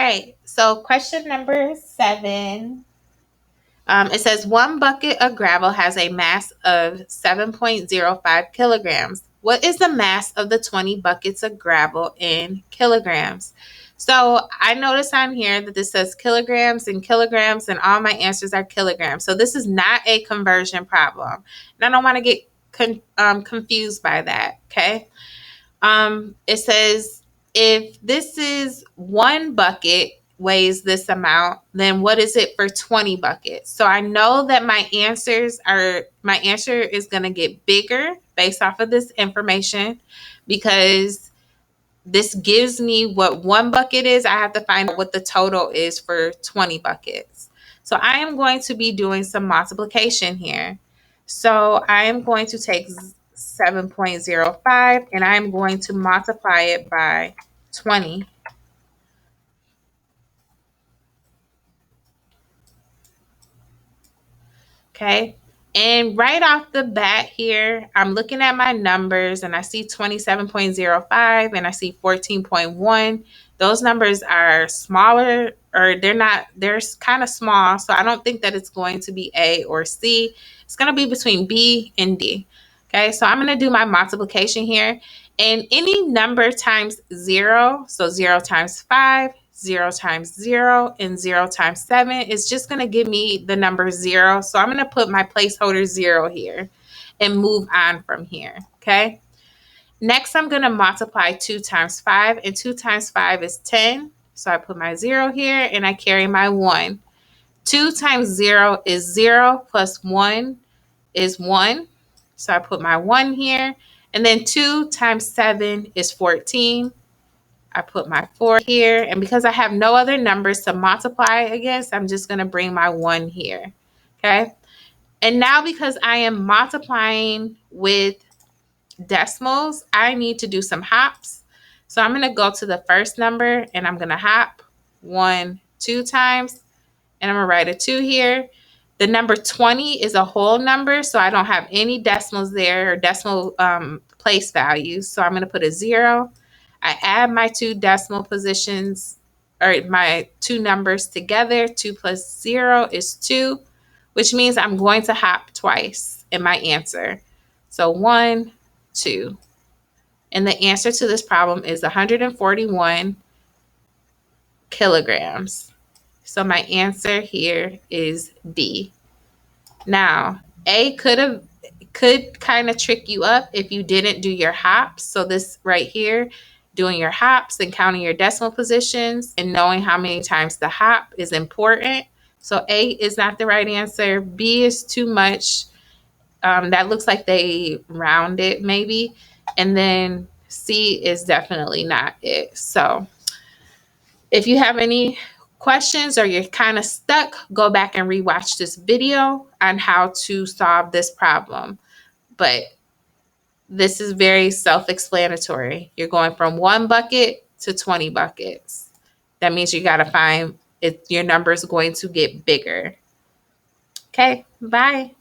right. So question number 7. It says 1 bucket of gravel has a mass of 7.05 kilograms. What is the mass of the 20 buckets of gravel in kilograms? So I notice on here that this says kilograms, and all my answers are kilograms. So this is not a conversion problem. And I don't want to get confused by that, okay? It says if this is 1 bucket weighs this amount, then what is it for 20 buckets? So I know that my answer is going to get bigger based off of this information because this gives me what 1 bucket is. I have to find out what the total is for 20 buckets. So I am going to be doing some multiplication here. So I am going to take 7.05 and I'm going to multiply it by 20. Okay. And right off the bat here, I'm looking at my numbers and I see 27.05 and I see 14.1. Those numbers are smaller, or they're kind of small. So I don't think that it's going to be A or C. It's going to be between B and D. Okay. So I'm going to do my multiplication here. And any number times 0, so 0 times 5, 0 times 0, and 0 times 7 is just going to give me the number 0. So I'm going to put my placeholder 0 here and move on from here, okay? Next, I'm going to multiply 2 times 5, and 2 times 5 is 10. So I put my 0 here, and I carry my 1. 2 times 0 is 0, plus 1 is 1. So I put my 1 here. And then 2 times 7 is 14. I put my 4 here. And because I have no other numbers to multiply against, I'm just going to bring my 1 here. Okay. And now because I am multiplying with decimals, I need to do some hops. So I'm going to go to the first number and I'm going to hop 1, 2 times. And I'm going to write a 2 here. The number 20 is a whole number, so I don't have any decimals there or decimal place values. So I'm going to put a 0. I add my 2 decimal positions, or my 2 numbers together. 2 plus 0 is 2, which means I'm going to hop twice in my answer. So 1, 2. And the answer to this problem is 141 kilograms. So my answer here is D. Now, A could kind of trick you up if you didn't do your hops. So this right here, doing your hops and counting your decimal positions and knowing how many times the hop is important. So A is not the right answer. B is too much. That looks like they round it maybe. And then C is definitely not it. So if you have any questions or you're kind of stuck, go back and rewatch this video on how to solve this problem. But this is very self-explanatory. You're going from 1 bucket to 20 buckets. That means you got to find if your number is going to get bigger. Okay, bye.